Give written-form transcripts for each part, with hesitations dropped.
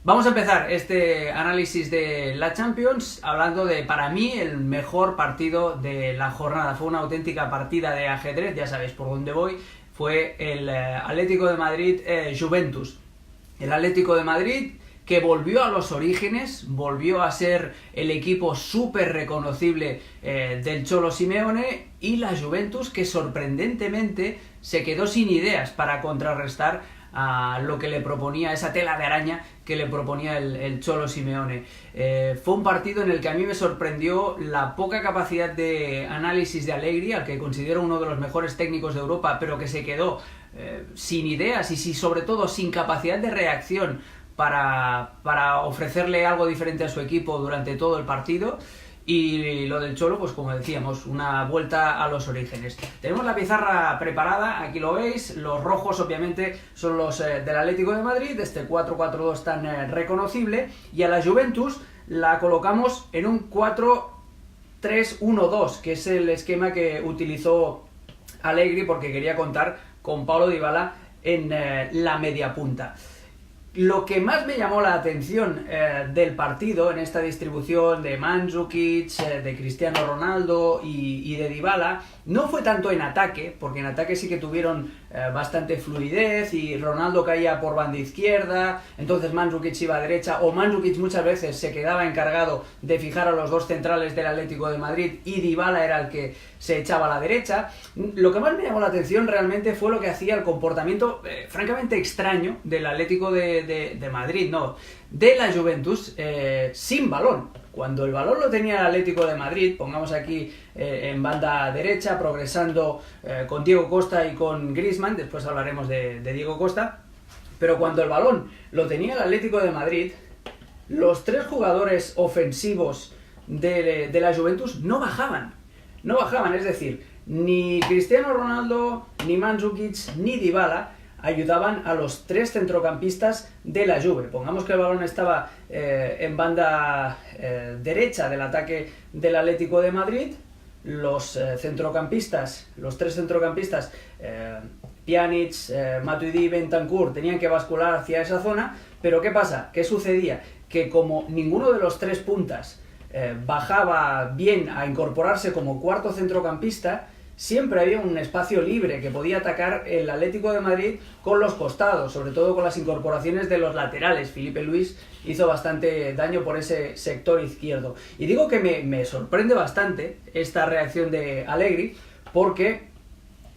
Vamos a empezar este análisis de la Champions hablando de, para mí, el mejor partido de la jornada. Fue una auténtica partida de ajedrez, ya sabéis por dónde voy. Fue el Atlético de Madrid-Juventus. El Atlético de Madrid que volvió a los orígenes, volvió a ser el equipo súper reconocible del Cholo Simeone, y la Juventus que sorprendentemente se quedó sin ideas para contrarrestar a lo que le proponía, esa tela de araña que le proponía el Cholo Simeone. Fue un partido en el que a mí me sorprendió la poca capacidad de análisis de Allegri, al que considero uno de los mejores técnicos de Europa, pero que se quedó sin ideas y sobre todo sin capacidad de reacción para ofrecerle algo diferente a su equipo durante todo el partido. Y lo del Cholo, pues como decíamos, una vuelta a los orígenes. Tenemos la pizarra preparada, aquí lo veis. Los rojos obviamente son los del Atlético de Madrid, este 4-4-2 tan reconocible. Y a la Juventus la colocamos en un 4-3-1-2, que es el esquema que utilizó Allegri porque quería contar con Paulo Dybala en la media punta. Lo que más me llamó la atención del partido, en esta distribución de Mandžukić, de Cristiano Ronaldo y de Dybala, no fue tanto en ataque, porque en ataque sí que tuvieron bastante fluidez y Ronaldo caía por banda izquierda, entonces Mandžukić iba a derecha, o Mandžukić muchas veces se quedaba encargado de fijar a los dos centrales del Atlético de Madrid y Dybala era el que se echaba a la derecha. Lo que más me llamó la atención realmente fue lo que hacía el comportamiento francamente extraño del Atlético de Madrid, no, de la Juventus, sin balón. Cuando el balón lo tenía el Atlético de Madrid, pongamos aquí en banda derecha, progresando con Diego Costa y con Griezmann, después hablaremos de Diego Costa, pero cuando el balón lo tenía el Atlético de Madrid, los tres jugadores ofensivos de la Juventus no bajaban, es decir, ni Cristiano Ronaldo, ni Mandžukić, ni Dybala ayudaban a los tres centrocampistas de la Juve. Pongamos que el balón estaba en banda derecha del ataque del Atlético de Madrid, los tres centrocampistas, Pjanic, Matuidi, Bentancur, tenían que bascular hacia esa zona, pero ¿qué pasa? ¿Qué sucedía? Que como ninguno de los tres puntas bajaba bien a incorporarse como cuarto centrocampista, siempre había un espacio libre que podía atacar el Atlético de Madrid con los costados, sobre todo con las incorporaciones de los laterales. Filipe Luis hizo bastante daño por ese sector izquierdo. Y digo que me sorprende bastante esta reacción de Allegri, porque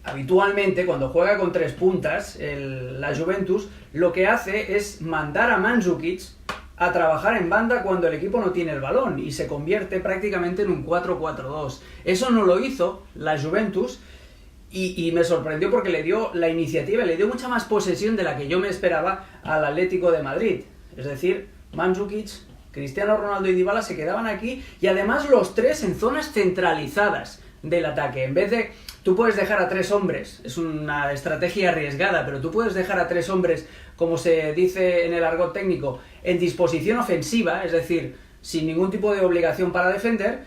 habitualmente cuando juega con tres puntas la Juventus, lo que hace es mandar a Mandžukić a trabajar en banda cuando el equipo no tiene el balón y se convierte prácticamente en un 4-4-2. Eso no lo hizo la Juventus y me sorprendió porque le dio la iniciativa, le dio mucha más posesión de la que yo me esperaba al Atlético de Madrid. Es decir, Mandžukić, Cristiano Ronaldo y Dybala se quedaban aquí y además los tres en zonas centralizadas del ataque. En vez de... Tú puedes dejar a tres hombres, es una estrategia arriesgada, pero tú puedes dejar a tres hombres, como se dice en el argot técnico, en disposición ofensiva, es decir, sin ningún tipo de obligación para defender,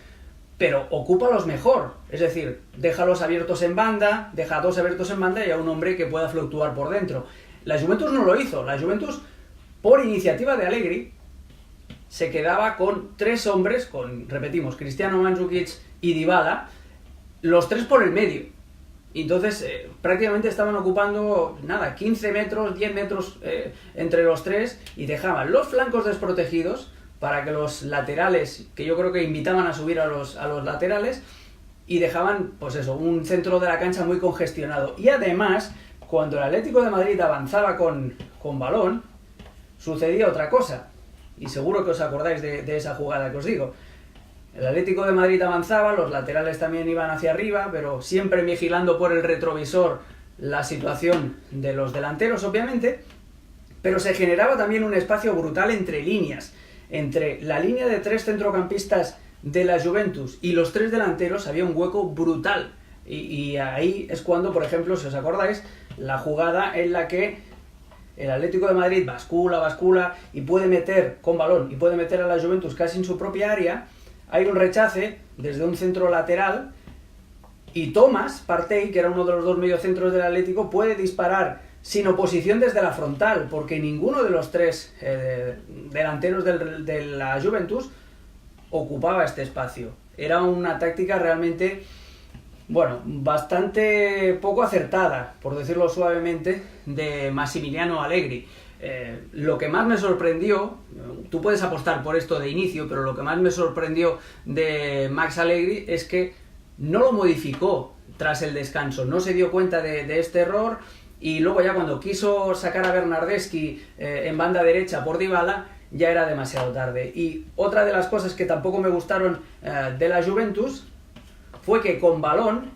pero ocúpalos mejor, es decir, déjalos abiertos en banda, deja a dos abiertos en banda y a un hombre que pueda fluctuar por dentro. La Juventus no lo hizo, la Juventus, por iniciativa de Allegri, se quedaba con tres hombres, repetimos, Cristiano, Mandžukić y Dybala, los tres por el medio. Entonces prácticamente estaban ocupando 15 metros, 10 metros entre los tres y dejaban los flancos desprotegidos para que los laterales, que yo creo que invitaban a subir a los laterales, y dejaban pues eso, un centro de la cancha muy congestionado. Y además, cuando el Atlético de Madrid avanzaba con balón, sucedía otra cosa, y seguro que os acordáis de esa jugada que os digo. El Atlético de Madrid avanzaba, los laterales también iban hacia arriba, pero siempre vigilando por el retrovisor la situación de los delanteros, obviamente, pero se generaba también un espacio brutal entre líneas. Entre la línea de tres centrocampistas de la Juventus y los tres delanteros había un hueco brutal. Y ahí es cuando, por ejemplo, si os acordáis, la jugada en la que el Atlético de Madrid bascula y puede meter con balón y puede meter a la Juventus casi en su propia área. Hay un rechace desde un centro lateral y Thomas Partey, que era uno de los dos mediocentros del Atlético, puede disparar sin oposición desde la frontal, porque ninguno de los tres delanteros de la Juventus ocupaba este espacio. Era una táctica realmente, bueno, bastante poco acertada, por decirlo suavemente, de Massimiliano Allegri. Lo que más me sorprendió, tú puedes apostar por esto de inicio, pero lo que más me sorprendió de Max Allegri es que no lo modificó tras el descanso, no se dio cuenta de este error, y luego ya cuando quiso sacar a Bernardeschi en banda derecha por Dybala, ya era demasiado tarde. Y otra de las cosas que tampoco me gustaron de la Juventus fue que con balón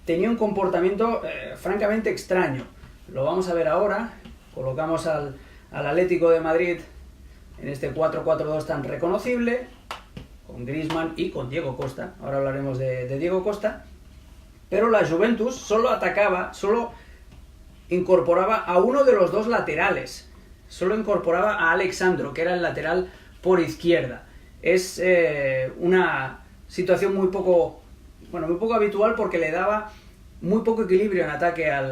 tenía un comportamiento francamente extraño. Lo vamos a ver ahora. Colocamos al Atlético de Madrid en este 4-4-2 tan reconocible, con Griezmann y con Diego Costa. Ahora hablaremos de Diego Costa. Pero la Juventus solo incorporaba a uno de los dos laterales. Solo incorporaba a Alex Sandro, que era el lateral por izquierda. Es una situación muy poco habitual, porque le daba muy poco equilibrio en ataque a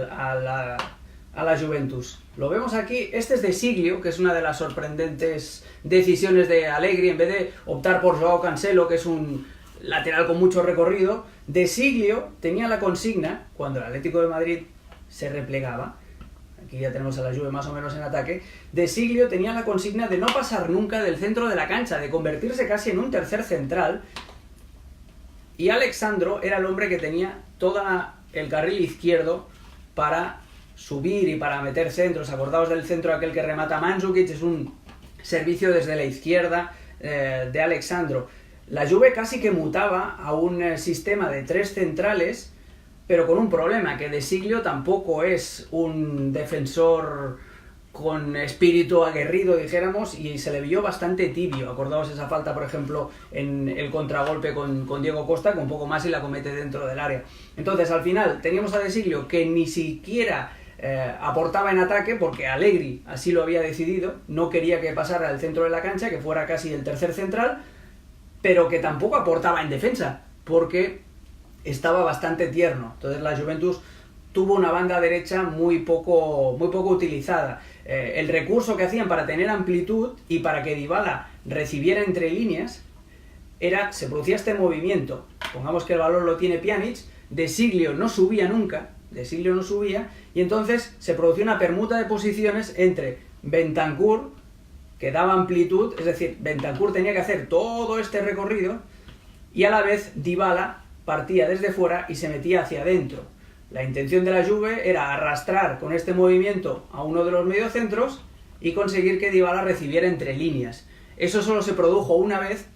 la Juventus. Lo vemos aquí. Este es De Siglio, que es una de las sorprendentes decisiones de Allegri. En vez de optar por Joao Cancelo, que es un lateral con mucho recorrido, De Siglio tenía la consigna, cuando el Atlético de Madrid se replegaba, aquí ya tenemos a la Juve más o menos en ataque, De Siglio tenía la consigna de no pasar nunca del centro de la cancha, de convertirse casi en un tercer central, y Alex Sandro era el hombre que tenía todo el carril izquierdo para subir y para meter centros. Acordaos del centro aquel que remata Mandzukic, es un servicio desde la izquierda de Alex Sandro. La Juve casi que mutaba a un sistema de tres centrales, pero con un problema, que De Siglio tampoco es un defensor con espíritu aguerrido, dijéramos, y se le vio bastante tibio. Acordaos esa falta, por ejemplo, en el contragolpe con Diego Costa, que un poco más y la comete dentro del área. Entonces, al final, teníamos a De Siglio que ni siquiera aportaba en ataque, porque Allegri así lo había decidido, no quería que pasara al centro de la cancha, que fuera casi el tercer central, pero que tampoco aportaba en defensa, porque estaba bastante tierno. Entonces la Juventus tuvo una banda derecha muy poco utilizada. El recurso que hacían para tener amplitud y para que Dybala recibiera entre líneas se producía este movimiento. Pongamos que el balón lo tiene Pjanic, De Siglio no subía nunca, y entonces se producía una permuta de posiciones entre Bentancur, que daba amplitud, es decir, Bentancur tenía que hacer todo este recorrido, y a la vez Dybala partía desde fuera y se metía hacia adentro. La intención de la Juve era arrastrar con este movimiento a uno de los mediocentros y conseguir que Dybala recibiera entre líneas. Eso solo se produjo una vez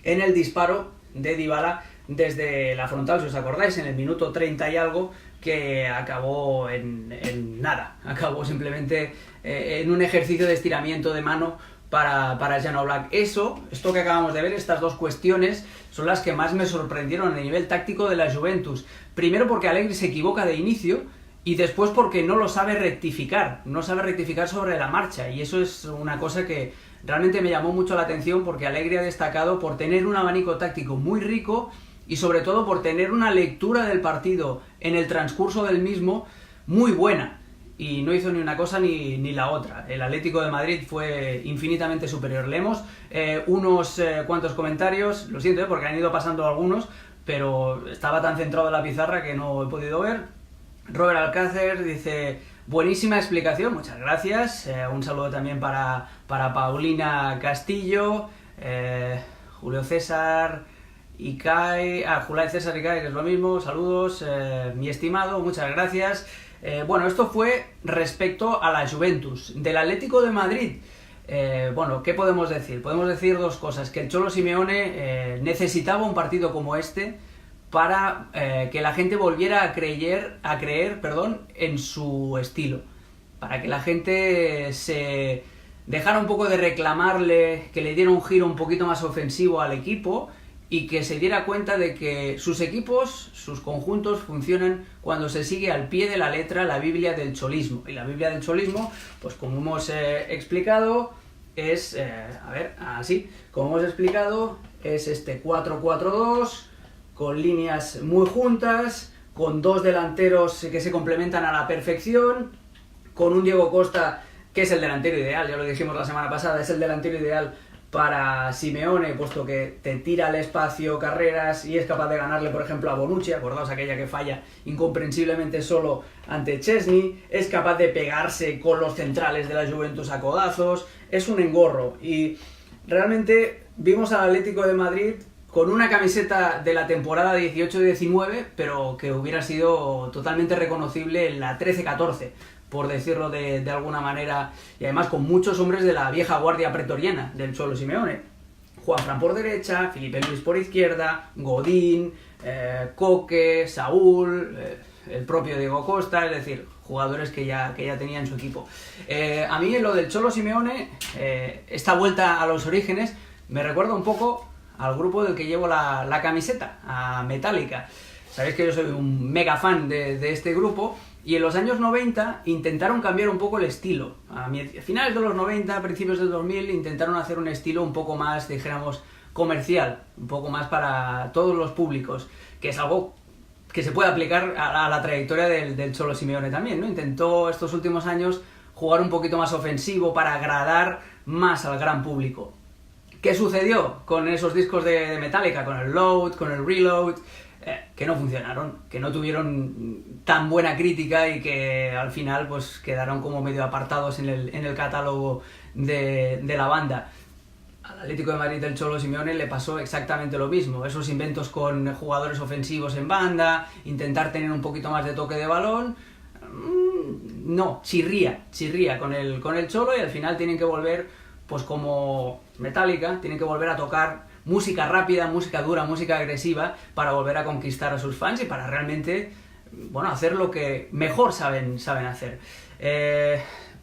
en el disparo de Dybala desde la frontal, si os acordáis, en el minuto 30 y algo, que acabó en nada. Acabó simplemente en un ejercicio de estiramiento de mano para Jan Oblak. Esto que acabamos de ver, estas dos cuestiones, son las que más me sorprendieron a nivel táctico de la Juventus. Primero porque Allegri se equivoca de inicio, y después porque no lo sabe rectificar, sobre la marcha, y eso es una cosa que realmente me llamó mucho la atención, porque Allegri ha destacado por tener un abanico táctico muy rico y sobre todo por tener una lectura del partido en el transcurso del mismo muy buena. Y no hizo ni una cosa ni la otra. El Atlético de Madrid fue infinitamente superior. Leemos unos cuantos comentarios, lo siento porque han ido pasando algunos, pero estaba tan centrado en la pizarra que no he podido ver. Robert Alcácer dice: buenísima explicación, muchas gracias. Un saludo también para Paulina Castillo, Julio César Icay, Julio César Icay, que es lo mismo, saludos, mi estimado, muchas gracias. Bueno, esto fue respecto a la Juventus. Del Atlético de Madrid, bueno, ¿qué podemos decir? Podemos decir dos cosas: que el Cholo Simeone necesitaba un partido como este para que la gente volviera a creer en su estilo, para que la gente se dejara un poco de reclamarle, que le diera un giro un poquito más ofensivo al equipo, y que se diera cuenta de que sus equipos, sus conjuntos, funcionan cuando se sigue al pie de la letra la Biblia del cholismo. Y la Biblia del cholismo, pues como hemos explicado, es, es este 4-4-2, con líneas muy juntas, con dos delanteros que se complementan a la perfección, con un Diego Costa que es el delantero ideal, ya lo dijimos la semana pasada, es el delantero ideal para Simeone, puesto que te tira al espacio carreras y es capaz de ganarle, por ejemplo, a Bonucci, acordaos aquella que falla incomprensiblemente solo ante Chesney, es capaz de pegarse con los centrales de la Juventus a codazos, es un engorro, y realmente vimos al Atlético de Madrid con una camiseta de la temporada 18-19, pero que hubiera sido totalmente reconocible en la 13-14, por decirlo de alguna manera, y además con muchos hombres de la vieja guardia pretoriana del Cholo Simeone. Juanfran por derecha, Felipe Luis por izquierda, Godín, Coque, Saúl, el propio Diego Costa, es decir, jugadores que ya tenía en su equipo. A mí lo del Cholo Simeone, esta vuelta a los orígenes, me recuerda un poco al grupo del que llevo la camiseta, a Metallica. Sabéis que yo soy un mega fan de este grupo, y en los años 90 intentaron cambiar un poco el estilo. A finales de los 90, principios del 2000, intentaron hacer un estilo un poco más, dijéramos, comercial, un poco más para todos los públicos, que es algo que se puede aplicar a la trayectoria del Cholo Simeone también, ¿no? Intentó estos últimos años jugar un poquito más ofensivo para agradar más al gran público. ¿Qué sucedió con esos discos de Metallica, con el Load, con el Reload? Que no funcionaron, que no tuvieron tan buena crítica y que al final pues quedaron como medio apartados en el catálogo de la banda. Al Atlético de Madrid del Cholo Simeone le pasó exactamente lo mismo, esos inventos con jugadores ofensivos en banda, intentar tener un poquito más de toque de balón, no, chirría con el Cholo, y al final tienen que volver, pues como Metallica, tienen que volver a tocar música rápida, música dura, música agresiva, para volver a conquistar a sus fans y para realmente, bueno, hacer lo que mejor saben hacer.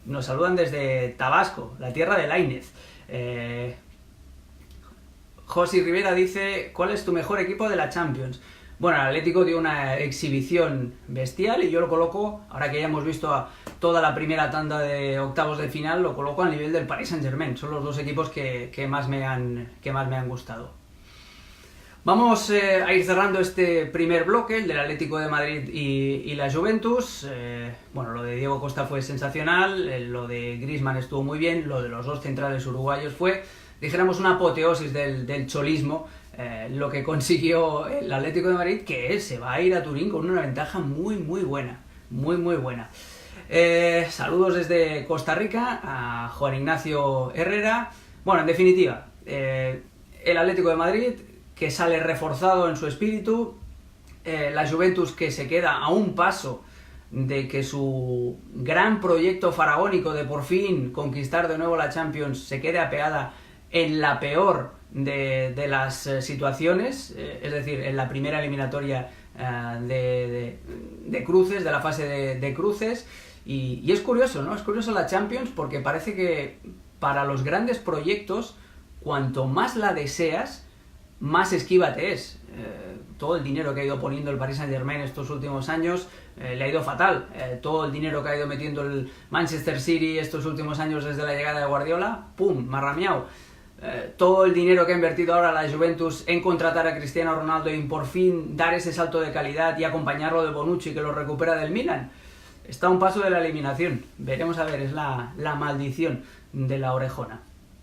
Nos saludan desde Tabasco, la tierra de Lainez. Josi Rivera dice: ¿cuál es tu mejor equipo de la Champions? Bueno, el Atlético dio una exhibición bestial y yo lo coloco, ahora que ya hemos visto a toda la primera tanda de octavos de final, lo coloco al nivel del Paris Saint-Germain. Son los dos equipos que más me han gustado. Vamos a ir cerrando este primer bloque, el del Atlético de Madrid y la Juventus. Bueno, lo de Diego Costa fue sensacional, lo de Griezmann estuvo muy bien, lo de los dos centrales uruguayos fue, dijéramos, una apoteosis del cholismo. Lo que consiguió el Atlético de Madrid, que se va a ir a Turín con una ventaja muy buena, muy buena. Saludos desde Costa Rica a Juan Ignacio Herrera. Bueno, en definitiva, el Atlético de Madrid, que sale reforzado en su espíritu, la Juventus, que se queda a un paso de que su gran proyecto faraónico de por fin conquistar de nuevo la Champions se quede apeada en la peor de las situaciones, es decir, en la primera eliminatoria de cruces, de la fase de cruces, y es curioso, ¿no? Es curioso la Champions, porque parece que para los grandes proyectos, cuanto más la deseas, más esquiva te es. Todo el dinero que ha ido poniendo el Paris Saint-Germain estos últimos años le ha ido fatal. Todo el dinero que ha ido metiendo el Manchester City estos últimos años desde la llegada de Guardiola, ¡pum!, marramiao. Todo el dinero que ha invertido ahora la Juventus en contratar a Cristiano Ronaldo y por fin dar ese salto de calidad y acompañarlo de Bonucci, que lo recupera del Milan, está a un paso de la eliminación. Veremos a ver, es la maldición de la orejona.